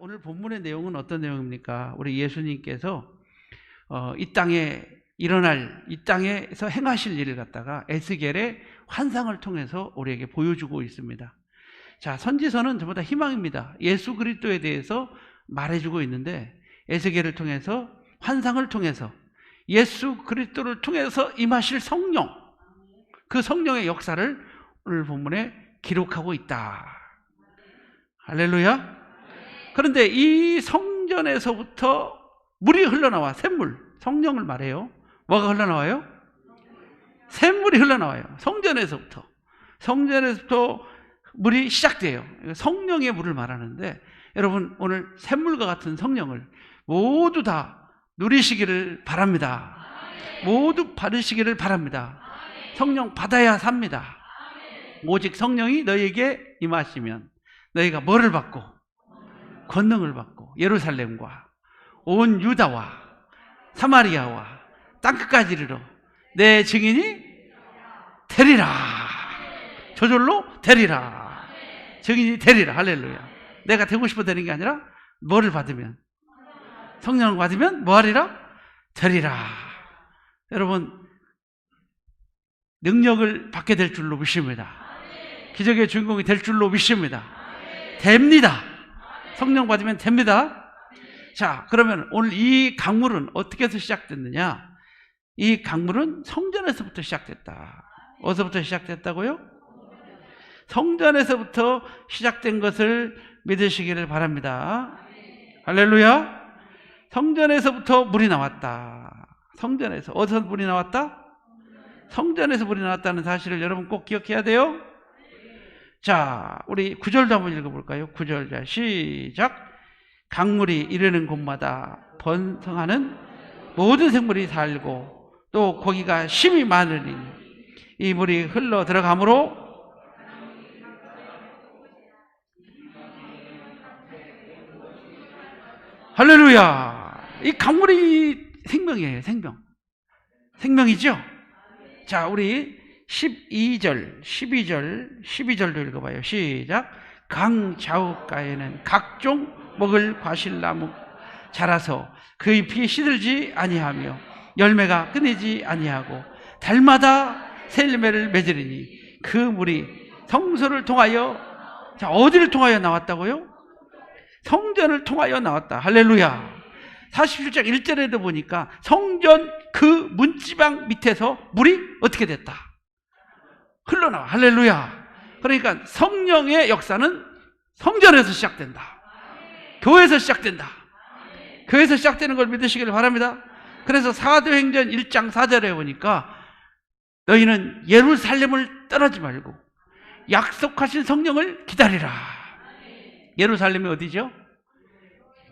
오늘 본문의 내용은 어떤 내용입니까? 우리 예수님께서 이 땅에 일어날, 이 땅에서 행하실 일을 갖다가 에스겔의 환상을 통해서 우리에게 보여주고 있습니다. 자, 선지서는 전부 다 희망입니다. 예수 그리스도에 대해서 말해주고 있는데 에스겔을 통해서, 환상을 통해서, 예수 그리스도를 통해서 임하실 성령, 그 성령의 역사를 오늘 본문에 기록하고 있다. 할렐루야. 그런데 이 성전에서부터 물이 흘러나와, 샘물, 성령을 말해요. 뭐가 흘러나와요? 샘물이 흘러나와요. 성전에서부터 물이 시작돼요. 성령의 물을 말하는데, 여러분 오늘 샘물과 같은 성령을 모두 다 누리시기를 바랍니다. 모두 받으시기를 바랍니다. 성령 받아야 삽니다. 오직 성령이 너희에게 임하시면 너희가 뭐를 받고? 권능을 받고 예루살렘과 온 유다와 사마리아와 땅끝까지 이르러 내 증인이 되리라. 저절로 되리라. 증인이 되리라. 할렐루야. 내가 되고 싶어 되는 게 아니라 뭐를 받으면? 성령을 받으면 뭐 하리라? 되리라. 여러분 능력을 받게 될 줄로 믿습니다. 기적의 주인공이 될 줄로 믿습니다. 됩니다. 성령 받으면 됩니다. 자, 그러면 오늘 이 강물은 어떻게 해서 시작됐느냐? 이 강물은 성전에서부터 시작됐다. 어디서부터 시작됐다고요? 성전에서부터 시작된 것을 믿으시기를 바랍니다. 할렐루야. 성전에서부터 물이 나왔다. 성전에서. 어디서 물이 나왔다? 성전에서 물이 나왔다는 사실을 여러분 꼭 기억해야 돼요. 자, 우리 9절도 한번 읽어볼까요? 9절. 자, 시작. 강물이 이르는 곳마다 번성하는 모든 생물이 살고 또 고기가 심이 많으니 이 물이 흘러 들어가므로 할렐루야. 이 강물이 생명이에요. 생명. 생명이죠? 자, 우리 12절, 12절도 읽어봐요. 시작. 강 좌우가에는 각종 먹을 과실나무 자라서 그 잎이 시들지 아니하며 열매가 끊이지 아니하고 달마다 새 열매를 맺으리니 그 물이 성소를 통하여, 자, 어디를 통하여 나왔다고요? 성전을 통하여 나왔다. 할렐루야. 47장 1절에도 보니까 성전 그 문지방 밑에서 물이 어떻게 됐다? 흘러나와. 할렐루야. 그러니까 성령의 역사는 성전에서 시작된다. 교회에서 시작된다. 교회에서 시작되는 걸 믿으시길 바랍니다. 그래서 사도행전 1장 4절에 보니까 너희는 예루살렘을 떠나지 말고 약속하신 성령을 기다리라. 예루살렘이 어디죠?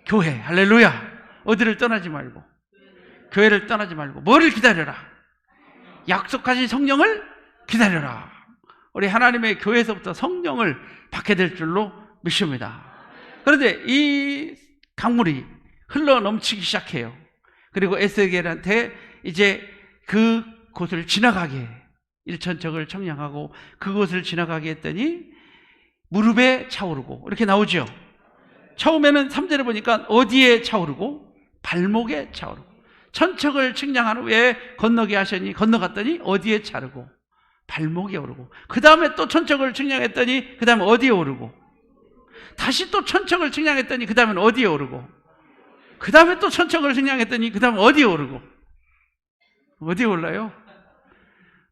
교회. 할렐루야. 어디를 떠나지 말고, 교회를 떠나지 말고 뭐를 기다려라? 약속하신 성령을 기다려라. 우리 하나님의 교회에서부터 성령을 받게 될 줄로 믿습니다. 그런데 이 강물이 흘러 넘치기 시작해요. 그리고 에스겔한테 이제 그 곳을 지나가게, 일천척을 청량하고 그곳을 지나가게 했더니 무릎에 차오르고, 이렇게 나오죠. 처음에는 3절에 보니까 어디에 차오르고? 발목에 차오르고. 천척을 측량한 후에 건너게 하시니 건너갔더니 어디에 차르고? 발목에 오르고. 그 다음에 또 천척을 측량했더니 그 다음에 어디에 오르고? 다시 또 천척을 측량했더니 그 다음에 어디에 오르고? 그 다음에 또 천척을 측량했더니 그 다음에 어디에 오르고? 어디에 올라요?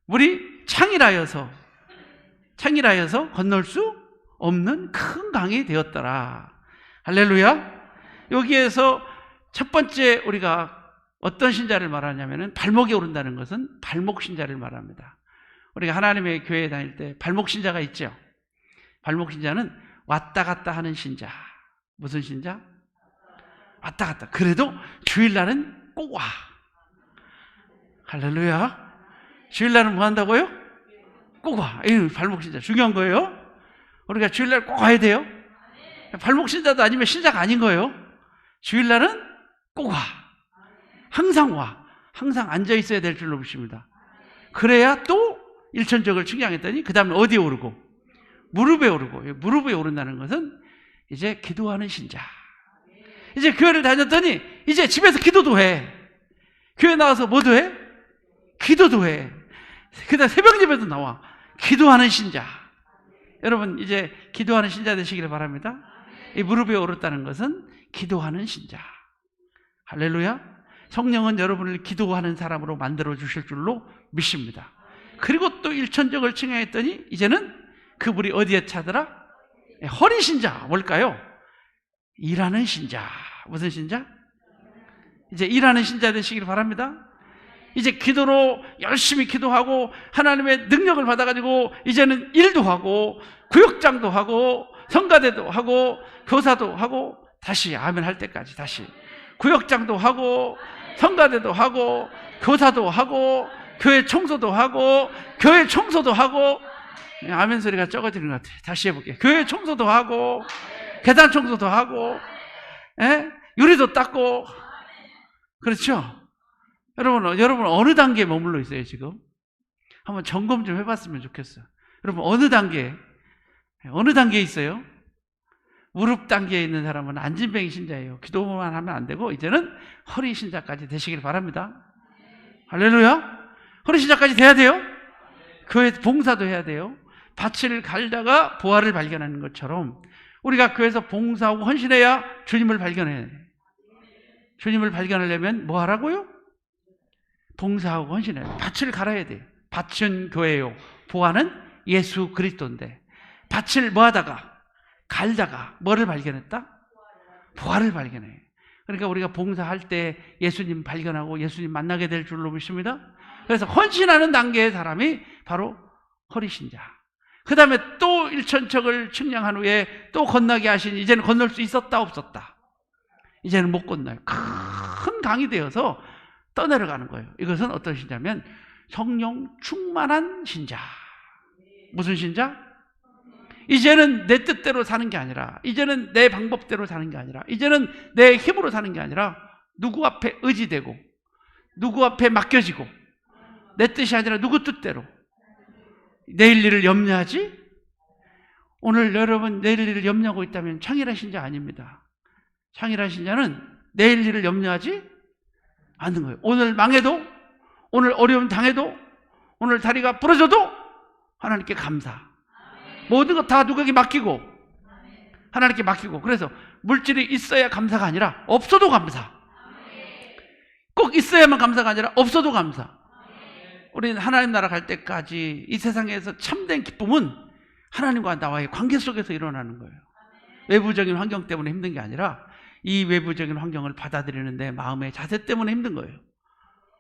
물이 창이라여서 건널 수 없는 큰 강이 되었더라. 할렐루야. 여기에서 첫 번째 우리가 어떤 신자를 말하냐면은, 발목에 오른다는 것은 발목 신자를 말합니다. 우리가 하나님의 교회에 다닐 때 발목 신자가 있죠. 발목 신자는 왔다 갔다 하는 신자. 무슨 신자? 왔다 갔다. 그래도 주일날은 꼭 와. 할렐루야. 주일날은 뭐 한다고요? 꼭 와. 이 발목 신자 중요한 거예요. 우리가 주일날 꼭 와야 돼요. 발목 신자도 아니면 신자가 아닌 거예요. 주일날은 꼭 와. 항상 와. 항상 앉아 있어야 될 줄로 믿습니다. 그래야 또 일천적을 측량했더니 그 다음에 어디에 오르고? 무릎에 오르고. 무릎에 오른다는 것은 이제 기도하는 신자. 이제 교회를 다녔더니 이제 집에서 기도도 해. 교회 나와서 뭐도 해? 기도도 해. 그다음 새벽 예배도 나와. 기도하는 신자. 여러분 이제 기도하는 신자 되시기를 바랍니다. 이 무릎에 오르다는 것은 기도하는 신자. 할렐루야. 성령은 여러분을 기도하는 사람으로 만들어 주실 줄로 믿습니다. 그리고 또 일천적을 칭하했더니 이제는 그분이 어디에 차더라? 허리 신자. 뭘까요? 일하는 신자. 무슨 신자? 이제 일하는 신자 되시길 바랍니다. 이제 기도로 열심히 기도하고 하나님의 능력을 받아가지고 이제는 일도 하고 구역장도 하고 성가대도 하고 교사도 하고 다시 아멘 할 때까지 다시 구역장도 하고 성가대도 하고 교사도 하고 교회 청소도 하고 교회 청소도 하고 아멘 소리가 적어지는 것 같아요. 다시 해볼게요. 교회 청소도 하고 계단 청소도 하고 유리도 닦고 그렇죠? 여러분 어느 단계에 머물러 있어요 지금? 한번 점검 좀 해봤으면 좋겠어요. 여러분 어느 단계에 있어요? 무릎 단계에 있는 사람은 안진뱅이 신자예요. 기도만 하면 안 되고 이제는 허리 신자까지 되시길 바랍니다. 할렐루야. 허리 신자까지 돼야 돼요. 교회 봉사도 해야 돼요. 밭을 갈다가 보화를 발견하는 것처럼 우리가 교회에서 봉사하고 헌신해야 주님을 발견해야 돼요. 주님을 발견하려면 뭐 하라고요? 봉사하고 헌신해야 돼요. 밭을 갈아야 돼요. 밭은 교회요. 보화는 예수 그리스도인데 밭을 뭐 하다가 갈다가 뭐를 발견했다? 보화를 발견해요. 그러니까 우리가 봉사할 때 예수님 발견하고 예수님 만나게 될 줄로 믿습니다. 그래서 헌신하는 단계의 사람이 바로 허리신자. 그 다음에 또 일천척을 측량한 후에 또 건너게 하신 이제는 건널 수 있었다 없었다? 이제는 못 건너요. 큰 강이 되어서 떠내려가는 거예요. 이것은 어떤 신자면 성령 충만한 신자. 무슨 신자? 이제는 내 뜻대로 사는 게 아니라 이제는 내 방법대로 사는 게 아니라 이제는 내 힘으로 사는 게 아니라 누구 앞에 의지되고 누구 앞에 맡겨지고 내 뜻이 아니라 누구 뜻대로 내일 일을 염려하지? 오늘 여러분 내일 일을 염려하고 있다면 창일한 신자 아닙니다. 창일한 신자는 내일 일을 염려하지 않는 거예요. 오늘 망해도 오늘 어려움 당해도 오늘 다리가 부러져도 하나님께 감사. 모든 것 다 누구에게 맡기고 하나님께 맡기고 그래서 물질이 있어야 감사가 아니라 없어도 감사. 꼭 있어야만 감사가 아니라 없어도 감사. 우리는 하나님 나라 갈 때까지 이 세상에서 참된 기쁨은 하나님과 나와의 관계 속에서 일어나는 거예요. 외부적인 환경 때문에 힘든 게 아니라 이 외부적인 환경을 받아들이는 내 마음의 자세 때문에 힘든 거예요.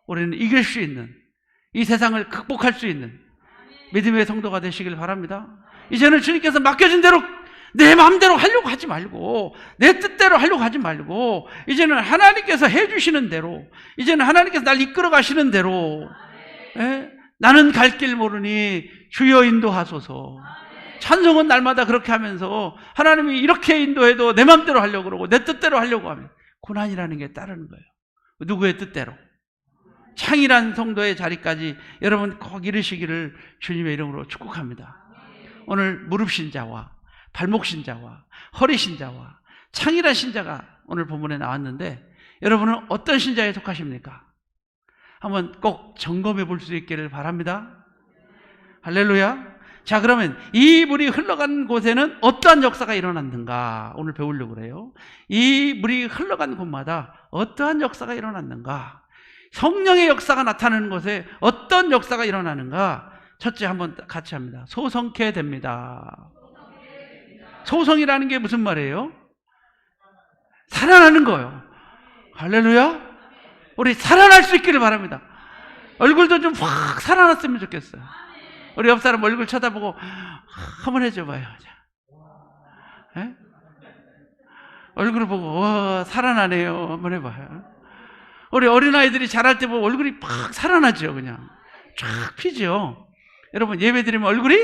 우리는 이길 수 있는 이 세상을 극복할 수 있는 믿음의 성도가 되시길 바랍니다. 이제는 주님께서 맡겨진 대로 내 마음대로 하려고 하지 말고 내 뜻대로 하려고 하지 말고 이제는 하나님께서 해주시는 대로 이제는 하나님께서 날 이끌어 가시는 대로 나는 갈 길 모르니 주여 인도하소서. 찬송은 날마다 그렇게 하면서 하나님이 이렇게 인도해도 내 마음대로 하려고 그러고 내 뜻대로 하려고 하면 고난이라는 게 따르는 거예요. 누구의 뜻대로? 창일한 성도의 자리까지 여러분 꼭 이르시기를 주님의 이름으로 축복합니다. 오늘 무릎 신자와 발목 신자와 허리 신자와 창일한 신자가 오늘 본문에 나왔는데 여러분은 어떤 신자에 속하십니까? 한번 꼭 점검해 볼 수 있기를 바랍니다. 할렐루야. 자, 그러면 이 물이 흘러간 곳에는 어떠한 역사가 일어났는가 오늘 배우려고 그래요. 이 물이 흘러간 곳마다 어떠한 역사가 일어났는가, 성령의 역사가 나타나는 곳에 어떤 역사가 일어나는가. 첫째 한번 같이 합니다. 소성케 됩니다. 소성이라는 게 무슨 말이에요? 살아나는 거예요. 할렐루야. 우리 살아날 수 있기를 바랍니다. 얼굴도 좀 확 살아났으면 좋겠어요. 우리 옆 사람 얼굴 쳐다보고 한번 해줘봐요. 얼굴을 보고 와 살아나네요 한번 해봐요. 우리 어린아이들이 자랄 때 보면 얼굴이 팍 살아나죠. 그냥 쫙 피죠. 여러분 예배 드리면 얼굴이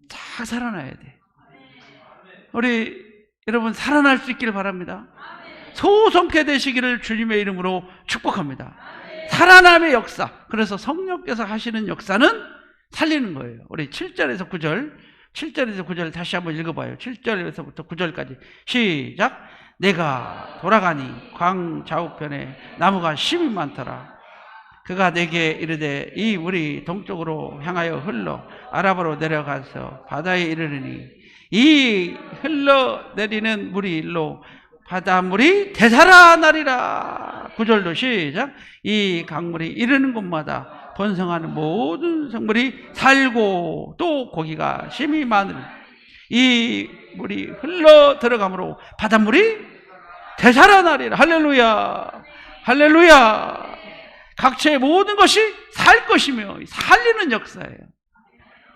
쫙 살아나야 돼. 우리 여러분 살아날 수 있기를 바랍니다. 소성케 되시기를 주님의 이름으로 축복합니다. 살아남의 역사. 그래서 성령께서 하시는 역사는 살리는 거예요. 우리 7절에서 9절 다시 한번 읽어봐요. 7절에서부터 9절까지 시작. 내가 돌아가니 광 좌우편에 나무가 심이 많더라. 그가 내게 이르되 이 물이 동쪽으로 향하여 흘러 아랍으로 내려가서 바다에 이르르니 이 흘러내리는 물이 일로 바닷물이 되살아나리라. 9절도 시작. 이 강물이 이르는 곳마다 번성하는 모든 생물이 살고 또 고기가 심이 많으니 이 물이 흘러 들어가므로 바닷물이 되살아나리라. 할렐루야, 할렐루야. 각처의 모든 것이 살 것이며 살리는 역사예요.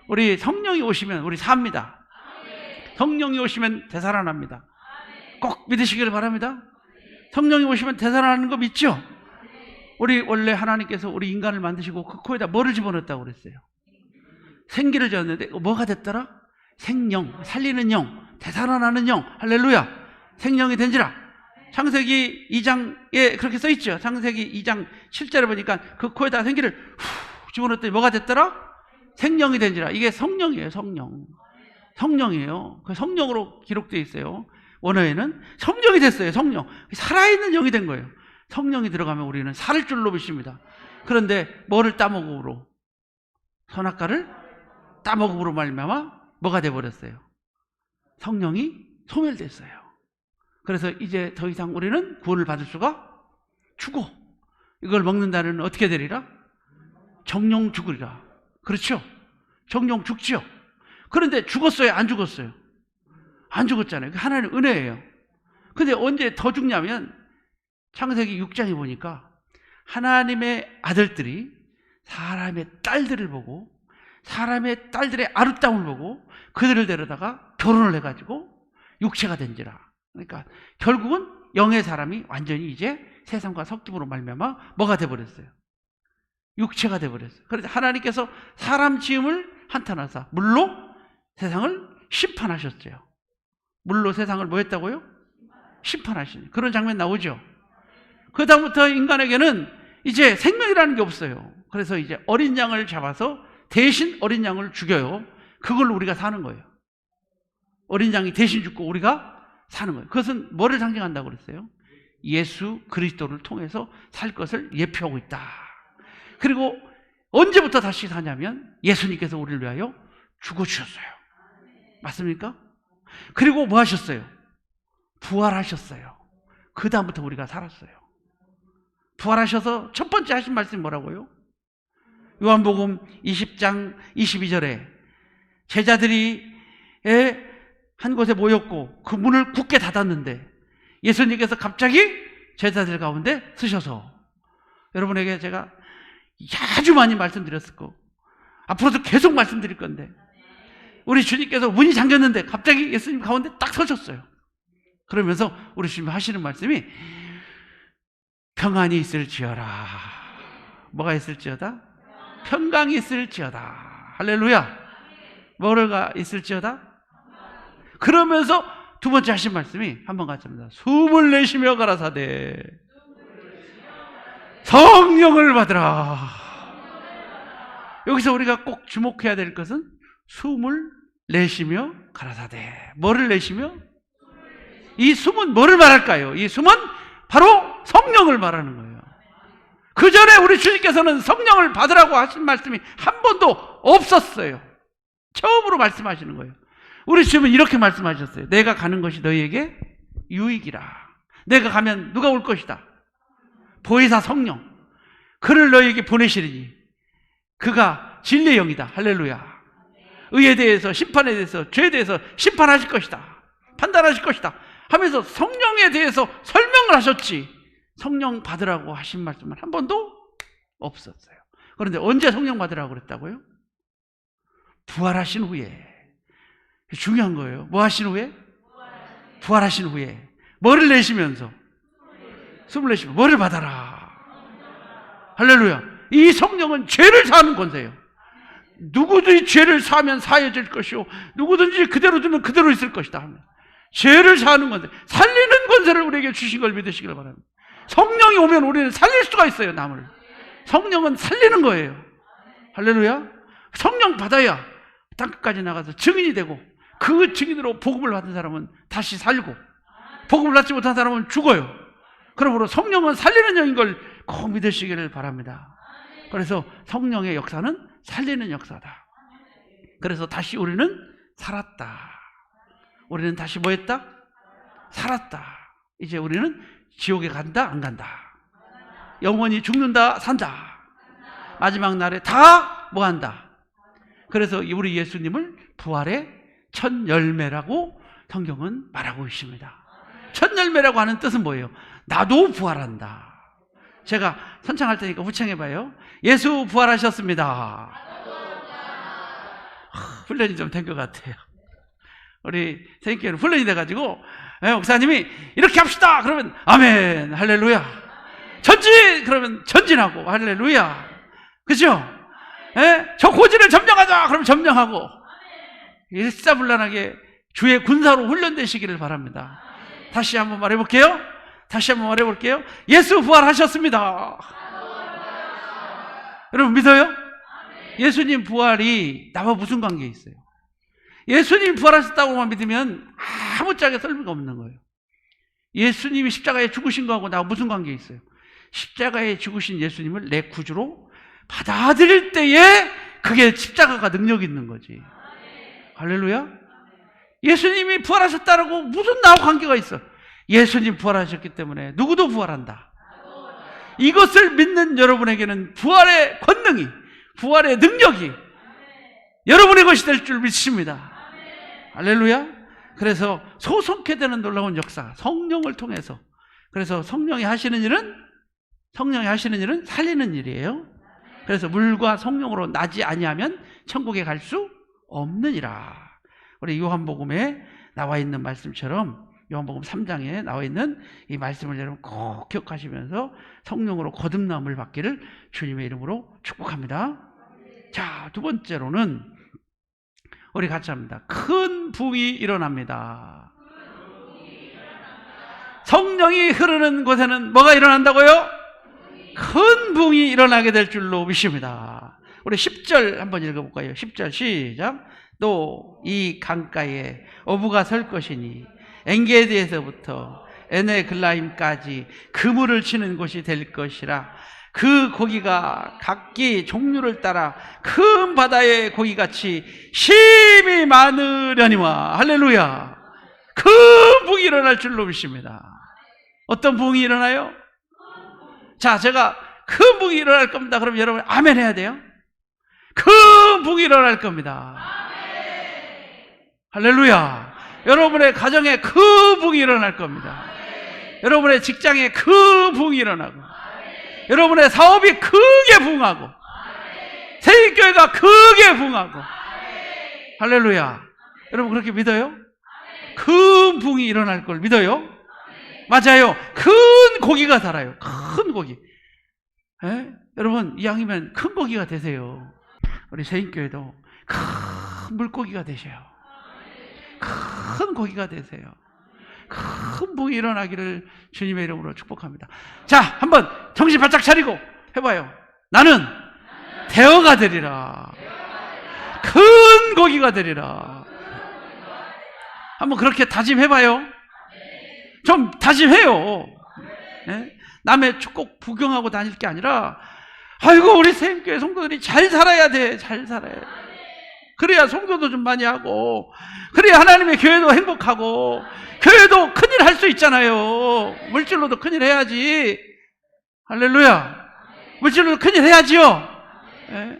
우리 성령이 오시면 우리 삽니다. 성령이 오시면 되살아납니다. 꼭 믿으시기를 바랍니다. 성령이 오시면 되살아나는 거 믿죠? 우리 원래 하나님께서 우리 인간을 만드시고 그 코에다 뭐를 집어넣었다고 그랬어요? 생기를 줬는데 뭐가 됐더라? 생령, 살리는 영, 되살아나는 영. 할렐루야. 생령이 된지라. 창세기 2장에 그렇게 써 있죠. 창세기 2장 7절에 보니까 그 코에다 생기를 후 집어넣었더니 뭐가 됐더라? 생령이 된지라. 이게 성령이에요. 성령. 성령이에요. 그 성령으로 기록되어 있어요. 원어에는 성령이 됐어요. 성령. 살아있는 영이 된 거예요. 성령이 들어가면 우리는 살 줄로 믿습니다. 그런데 뭐를 따먹음으로? 선악과를 따먹음으로 말미암아 뭐가 돼버렸어요? 성령이 소멸됐어요. 그래서 이제 더 이상 우리는 구원을 받을 수가 죽어. 이걸 먹는다는 어떻게 되리라? 정령 죽으리라. 그렇죠? 정령 죽죠. 그런데 죽었어요? 안 죽었어요? 안 죽었잖아요. 하나님의 은혜예요. 근데 언제 더 죽냐면 창세기 6장에 보니까 하나님의 아들들이 사람의 딸들을 보고 사람의 딸들의 아름다움을 보고 그들을 데려다가 결혼을 해가지고 육체가 된지라. 그러니까 결국은 영의 사람이 완전히 이제 세상과 섞임으로 말미암아 뭐가 돼버렸어요? 육체가 돼버렸어요. 그래서 하나님께서 사람 지음을 한탄하사 물로 세상을 심판하셨어요. 물로 세상을 뭐 했다고요? 심판하시는 그런 장면 나오죠. 그 다음부터 인간에게는 이제 생명이라는 게 없어요. 그래서 이제 어린 양을 잡아서 대신 어린 양을 죽여요. 그걸로 우리가 사는 거예요. 어린 양이 대신 죽고 우리가 사는 거예요. 그것은 뭐를 상징한다고 그랬어요? 예수 그리스도를 통해서 살 것을 예표하고 있다. 그리고 언제부터 다시 사냐면 예수님께서 우리를 위하여 죽어주셨어요. 맞습니까? 그리고 뭐 하셨어요? 부활하셨어요. 그 다음부터 우리가 살았어요. 부활하셔서 첫 번째 하신 말씀이 뭐라고요? 요한복음 20장 22절에 제자들이 한 곳에 모였고 그 문을 굳게 닫았는데 예수님께서 갑자기 제자들 가운데 서셔서, 여러분에게 제가 아주 많이 말씀드렸을 거고 앞으로도 계속 말씀드릴 건데, 우리 주님께서 문이 잠겼는데 갑자기 예수님 가운데 딱 서셨어요. 그러면서 우리 주님 하시는 말씀이 평안이 있을지어다. 뭐가 있을지어다? 평강이 있을지어다. 할렐루야. 뭐가 있을지어다? 그러면서 두 번째 하신 말씀이 한번 같이 합니다. 숨을 내쉬며 가라사대 성령을 받으라. 여기서 우리가 꼭 주목해야 될 것은 숨을 내쉬며 가라사대. 뭐를 내쉬며? 이 숨은 뭐를 말할까요? 이 숨은 바로 성령을 말하는 거예요. 그 전에 우리 주님께서는 성령을 받으라고 하신 말씀이 한 번도 없었어요. 처음으로 말씀하시는 거예요. 우리 주님은 이렇게 말씀하셨어요. 내가 가는 것이 너희에게 유익이라. 내가 가면 누가 올 것이다? 보혜사 성령. 그를 너희에게 보내시리니 그가 진리의 영이다. 할렐루야. 의에 대해서, 심판에 대해서, 죄에 대해서 심판하실 것이다. 판단하실 것이다 하면서 성령에 대해서 설명을 하셨지, 성령 받으라고 하신 말씀은 한 번도 없었어요. 그런데 언제 성령 받으라고 그랬다고요? 부활하신 후에. 중요한 거예요. 뭐 하신 후에? 부활하신 후에. 뭐를 내쉬면서? 숨을 내쉬며 뭐를 받아라. 할렐루야. 이 성령은 죄를 사하는 권세예요. 누구든지 죄를 사하면 사해질 것이요 누구든지 그대로 두면 그대로 있을 것이다 하면 죄를 사하는 권세, 살리는 권세를 우리에게 주신 걸 믿으시길 바랍니다. 성령이 오면 우리는 살릴 수가 있어요. 남을. 성령은 살리는 거예요. 할렐루야. 성령 받아야 땅끝까지 나가서 증인이 되고 그 증인으로 복음을 받은 사람은 다시 살고 복음을 받지 못한 사람은 죽어요. 그러므로 성령은 살리는 영인 걸 꼭 믿으시기를 바랍니다. 그래서 성령의 역사는 살리는 역사다. 그래서 다시 우리는 살았다. 우리는 다시 뭐 했다? 살았다. 이제 우리는 지옥에 간다, 안 간다? 영원히 죽는다, 산다? 마지막 날에 다 뭐 한다? 그래서 우리 예수님을 부활의 첫 열매라고 성경은 말하고 있습니다. 첫 열매라고 하는 뜻은 뭐예요? 나도 부활한다. 제가 선창할 테니까 후창해봐요. 예수 부활하셨습니다. 훈련이 좀 된 것 같아요. 우리 선생님께는 훈련이 돼가지고 목사님이 이렇게 합시다 그러면 아멘 할렐루야. 전진 그러면 전진하고 할렐루야. 그죠? 저 고지를 점령하자 그러면 점령하고 일사불란하게 주의 군사로 훈련되시기를 바랍니다. 다시 한번 말해볼게요. 예수 부활하셨습니다. 여러분 믿어요? 예수님 부활이 나와 무슨 관계 있어요? 예수님 부활하셨다고만 믿으면 아무짝에 설명이 없는 거예요. 예수님이 십자가에 죽으신 거하고 나와 무슨 관계 있어요? 십자가에 죽으신 예수님을 내 구주로 받아들일 때에 그게 십자가가 능력이 있는 거지. 할렐루야. 예수님이 부활하셨다라고 무슨 나와 관계가 있어? 예수님 부활하셨기 때문에 누구도 부활한다. 이것을 믿는 여러분에게는 부활의 권능이, 부활의 능력이 여러분의 것이 될 줄 믿습니다. 할렐루야. 그래서 소속해 되는 놀라운 역사, 성령을 통해서. 그래서 성령이 하시는 일은 살리는 일이에요. 그래서 물과 성령으로 나지 아니하면 천국에 갈 수 없느니라. 우리 요한복음에 나와 있는 말씀처럼 요한복음 3장에 나와 있는 이 말씀을 여러분 꼭 기억하시면서 성령으로 거듭남을 받기를 주님의 이름으로 축복합니다. 자, 두 번째로는 우리 같이 합니다. 큰 부흥이 일어납니다. 성령이 흐르는 곳에는 뭐가 일어난다고요? 큰 부흥이 일어나게 될 줄로 믿습니다. 우리 10절 한번 읽어볼까요? 10절 시작. 또 이 강가에 어부가 설 것이니 엔게디에서부터 에네글라임까지 그물을 치는 곳이 될 것이라. 그 고기가 각기 종류를 따라 큰 바다의 고기같이 심이 많으려니와. 할렐루야. 큰 부흥이 일어날 줄로 믿습니다. 어떤 부흥이 일어나요? 자, 제가 큰 부흥이 일어날 겁니다. 그럼 여러분 아멘 해야 돼요. 큰 부흥이 일어날 겁니다. 할렐루야. 여러분의 가정에 큰 부흥이 일어날 겁니다. 여러분의 직장에 큰 부흥이 일어나고, 여러분의 사업이 크게 부흥하고, 세일교회가 크게 부흥하고. 할렐루야. 여러분 그렇게 믿어요? 큰 부흥이 일어날 걸 믿어요? 맞아요. 큰 고기가 살아요. 큰 고기. 여러분 이왕이면 큰 고기가 되세요. 우리 세인교회도 큰 물고기가 되셔요. 큰 고기가 되세요. 큰 부흥이 일어나기를 주님의 이름으로 축복합니다. 자, 한번 정신 바짝 차리고 해봐요. 나는 대어가 되리라. 큰 고기가 되리라. 한번 그렇게 다짐해봐요. 좀 다짐해요. 네? 남의 축복 구경하고 다닐 게 아니라, 아이고 우리 세임교회 성도들이 잘 살아야 돼. 잘 살아야 돼. 그래야 성도도 좀 많이 하고, 그래야 하나님의 교회도 행복하고, 교회도 큰일 할 수 있잖아요. 물질로도 큰일 해야지. 할렐루야. 물질로도 큰일 해야지요. 네?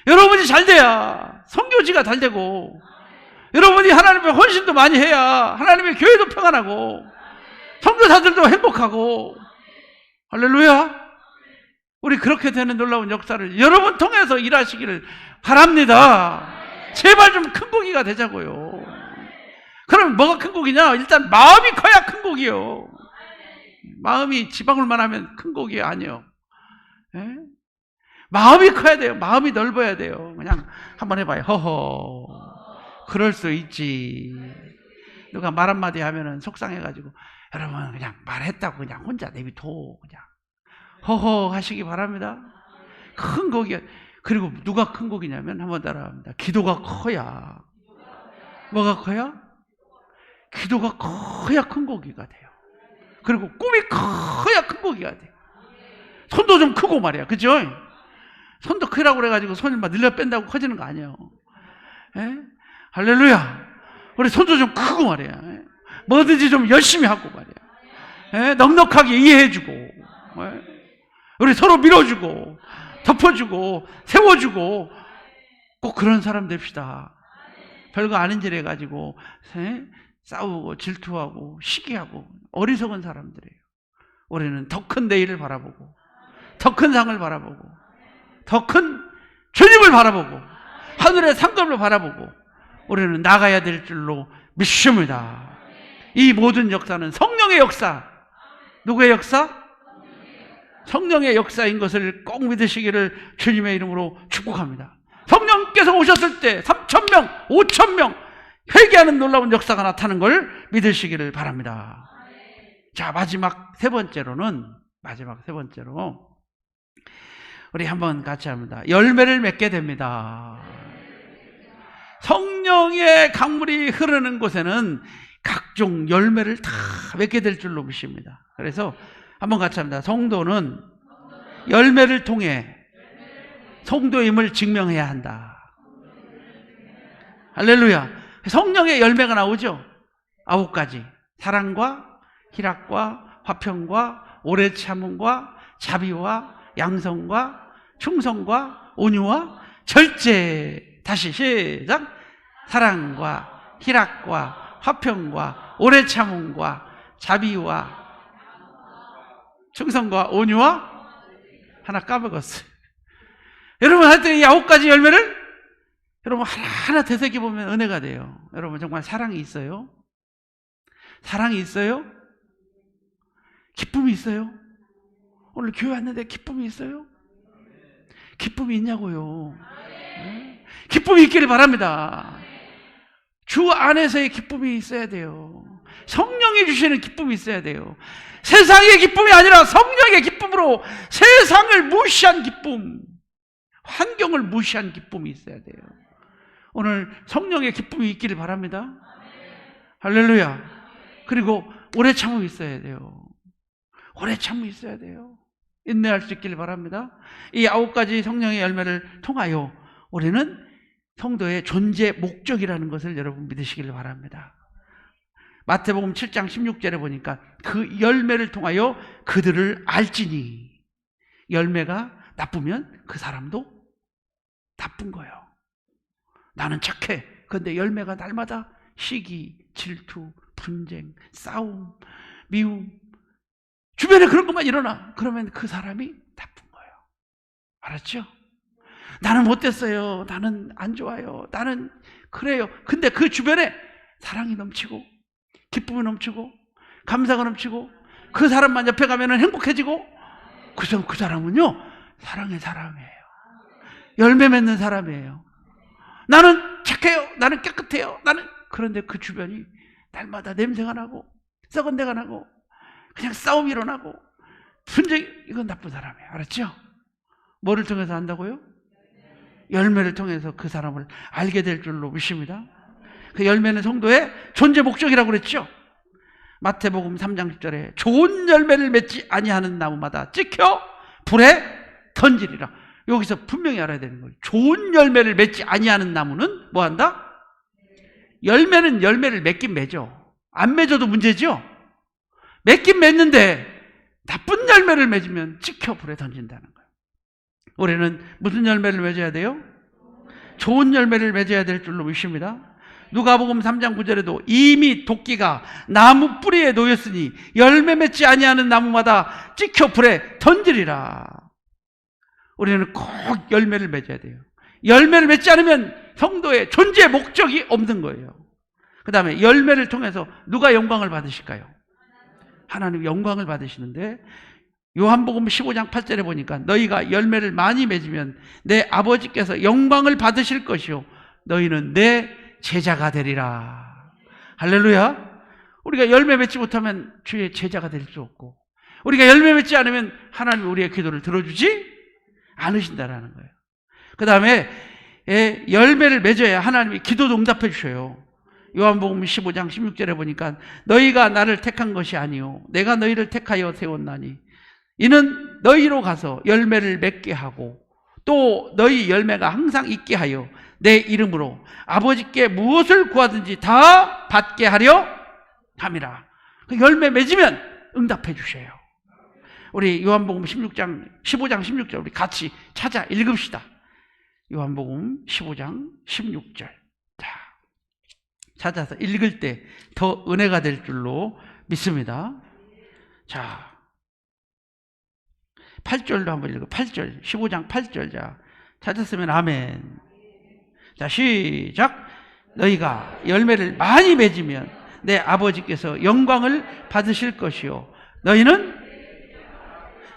여러분이 잘 돼야 선교지가 잘 되고, 여러분이 하나님의 헌신도 많이 해야 하나님의 교회도 평안하고, 선교사들도 행복하고. 할렐루야. 우리 그렇게 되는 놀라운 역사를 여러분 통해서 일하시기를 바랍니다. 제발 좀 큰 고기가 되자고요. 그럼 뭐가 큰 고기냐? 일단 마음이 커야 큰 고기요. 마음이 지방울만 하면 큰 고기 아니에요. 예? 마음이 커야 돼요. 마음이 넓어야 돼요. 그냥 한번 해봐요. 허허, 그럴 수 있지. 누가 말 한마디 하면은 속상해가지고, 여러분 그냥 말했다고 그냥 혼자 내비둬. 그냥 허허 하시기 바랍니다. 큰 고기가. 그리고 누가 큰 고기냐면, 한번 따라합니다. 기도가 커야. 뭐가 커요? 기도가 커야 큰 고기가 돼요. 그리고 꿈이 커야 큰 고기가 돼요. 손도 좀 크고 말이야. 그죠? 손도 크라고 그래가지고 손을 막 늘려 뺀다고 커지는 거 아니에요. 예? 할렐루야. 우리 손도 좀 크고 말이야. 뭐든지 좀 열심히 하고 말이야. 예? 넉넉하게 이해해주고, 예? 우리 서로 밀어주고, 덮어주고, 세워주고, 꼭 그런 사람 됩시다. 별거 아닌 질 해가지고, 예? 싸우고, 질투하고, 시기하고, 어리석은 사람들이에요. 우리는 더 큰 내일을 바라보고, 더 큰 상을 바라보고, 더 큰 주님을 바라보고, 하늘의 상급을 바라보고, 우리는 나가야 될 줄로 믿습니다. 이 모든 역사는 성령의 역사. 누구의 역사? 성령의 역사인 것을 꼭 믿으시기를 주님의 이름으로 축복합니다. 성령께서 오셨을 때 3,000명, 5,000명 회개하는 놀라운 역사가 나타나는 걸 믿으시기를 바랍니다. 자, 마지막 세 번째로 우리 한번 같이 합니다. 열매를 맺게 됩니다. 성령의 강물이 흐르는 곳에는 각종 열매를 다 맺게 될 줄로 믿습니다. 그래서 한번 같이 합니다. 성도는 열매를 통해 성도임을 증명해야 한다. 할렐루야. 성령의 열매가 나오죠. 9가지. 사랑과 희락과 화평과 오래 참음과 자비와 양성과 충성과 온유와 절제. 다시 시작. 사랑과 희락과 화평과 오래 참음과 자비와 충성과 온유와 하나 까먹었어요. 여러분 하여튼 이 9가지 열매를 여러분 하나하나 되새겨보면 은혜가 돼요. 여러분 정말 사랑이 있어요? 사랑이 있어요? 기쁨이 있어요? 오늘 교회 왔는데 기쁨이 있어요? 기쁨이 있냐고요? 네? 기쁨이 있기를 바랍니다. 주 안에서의 기쁨이 있어야 돼요. 성령이 주시는 기쁨이 있어야 돼요. 세상의 기쁨이 아니라 성령의 기쁨으로 세상을 무시한 기쁨, 환경을 무시한 기쁨이 있어야 돼요. 오늘 성령의 기쁨이 있기를 바랍니다. 할렐루야. 그리고 오래 참음이 있어야 돼요. 오래 참음이 있어야 돼요. 인내할 수 있기를 바랍니다. 이 9가지 성령의 열매를 통하여 우리는 성도의 존재 목적이라는 것을 여러분 믿으시기를 바랍니다. 마태복음 7장 16절에 보니까 그 열매를 통하여 그들을 알지니, 열매가 나쁘면 그 사람도 나쁜 거예요. 나는 착해. 그런데 열매가 날마다 시기, 질투, 분쟁, 싸움, 미움, 주변에 그런 것만 일어나. 그러면 그 사람이 나쁜 거예요. 알았죠? 나는 못됐어요. 나는 안 좋아요. 나는 그래요. 근데 그 주변에 사랑이 넘치고 기쁨이 넘치고 감사가 넘치고 그 사람만 옆에 가면 행복해지고, 그 사람은요 사랑의 사람이에요. 열매 맺는 사람이에요. 나는 착해요. 나는 깨끗해요. 그런데 그 주변이 날마다 냄새가 나고 썩은 데가 나고 그냥 싸움이 일어나고 분쟁이, 이건 나쁜 사람이에요. 알았죠? 뭐를 통해서 안다고요? 열매를 통해서 그 사람을 알게 될 줄로 믿습니다. 그 열매는 성도의 존재 목적이라고 그랬죠. 마태복음 3장 10절에 좋은 열매를 맺지 아니하는 나무마다 찍혀 불에 던지리라. 여기서 분명히 알아야 되는 거예요. 좋은 열매를 맺지 아니하는 나무는 뭐한다? 열매는 열매를 맺긴 맺어. 안 맺어도 문제죠. 맺긴 맺는데 나쁜 열매를 맺으면 찍혀 불에 던진다는 거예요. 우리는 무슨 열매를 맺어야 돼요? 좋은 열매를 맺어야 될 줄로 믿습니다. 누가복음 3장 9절에도 이미 도끼가 나무 뿌리에 놓였으니 열매 맺지 아니하는 나무마다 찍혀 불에 던지리라. 우리는 꼭 열매를 맺어야 돼요. 열매를 맺지 않으면 성도의 존재 목적이 없는 거예요. 그 다음에 열매를 통해서 누가 영광을 받으실까요? 하나님 영광을 받으시는데, 요한복음 15장 8절에 보니까 너희가 열매를 많이 맺으면 내 아버지께서 영광을 받으실 것이요 너희는 내 제자가 되리라. 할렐루야. 우리가 열매 맺지 못하면 주의 제자가 될 수 없고, 우리가 열매 맺지 않으면 하나님이 우리의 기도를 들어주지 않으신다라는 거예요. 그 다음에 열매를 맺어야 하나님이 기도도 응답해 주셔요. 요한복음 15장 16절에 보니까 너희가 나를 택한 것이 아니요 내가 너희를 택하여 세웠나니 이는 너희로 가서 열매를 맺게 하고 또 너희 열매가 항상 있게 하여 내 이름으로 아버지께 무엇을 구하든지 다 받게 하려 함이라. 그 열매 맺으면 응답해 주셔요. 우리 요한복음 15장 16절 우리 같이 찾아 읽읍시다. 요한복음 15장 16절. 자, 찾아서 읽을 때 더 은혜가 될 줄로 믿습니다. 자, 8절도 한번 읽어. 8절, 15장 8절. 자, 찾았으면 아멘. 자, 시작. 너희가 열매를 많이 맺으면 내 아버지께서 영광을 받으실 것이요 너희는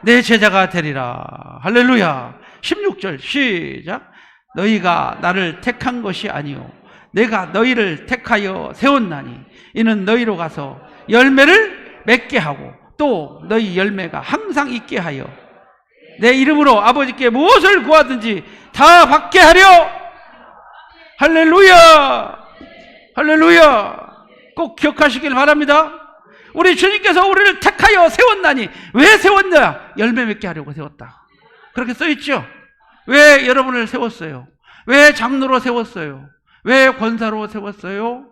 내 제자가 되리라. 할렐루야. 16절 시작. 너희가 나를 택한 것이 아니요 내가 너희를 택하여 세웠나니 이는 너희로 가서 열매를 맺게 하고 또 너희 열매가 항상 있게 하여 내 이름으로 아버지께 무엇을 구하든지 다 받게 하려. 할렐루야. 할렐루야. 꼭 기억하시길 바랍니다. 우리 주님께서 우리를 택하여 세웠나니 왜 세웠냐? 열매 맺게 하려고 세웠다. 그렇게 써있죠. 왜 여러분을 세웠어요? 왜 장로로 세웠어요? 왜 권사로 세웠어요?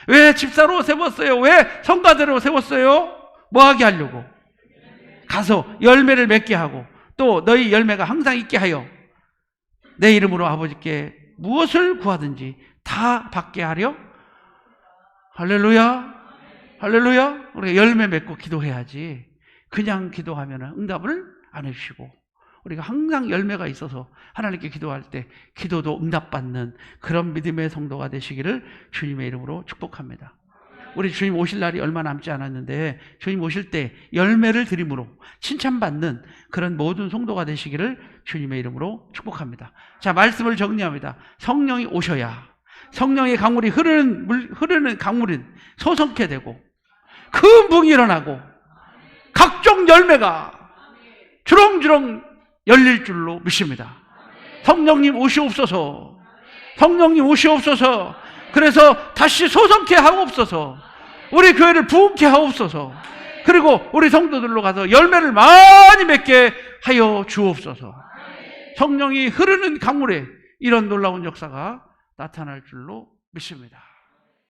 왜 집사로 세웠어요? 왜 성가대로 세웠어요? 뭐하게 하려고? 가서 열매를 맺게 하고 또 너희 열매가 항상 있게 하여 내 이름으로 아버지께 무엇을 구하든지 다 받게 하려. 할렐루야. 할렐루야. 우리가 열매 맺고 기도해야지 그냥 기도하면 응답을 안 해주시고 우리가 항상 열매가 있어서 하나님께 기도할 때 기도도 응답받는 그런 믿음의 성도가 되시기를 주님의 이름으로 축복합니다. 우리 주님 오실 날이 얼마 남지 않았는데 주님 오실 때 열매를 드림으로 칭찬받는 그런 모든 성도가 되시기를 주님의 이름으로 축복합니다. 자, 말씀을 정리합니다. 성령이 오셔야 성령의 강물이 흐르는 강물은 소성케 되고 큰 붕이 일어나고 각종 열매가 주렁주렁 열릴 줄로 믿습니다. 성령님 오시옵소서. 성령님 오시옵소서. 그래서 다시 소성케 하옵소서. 우리 교회를 부흥케 하옵소서. 그리고 우리 성도들로 가서 열매를 많이 맺게 하여 주옵소서. 성령이 흐르는 강물에 이런 놀라운 역사가 나타날 줄로 믿습니다.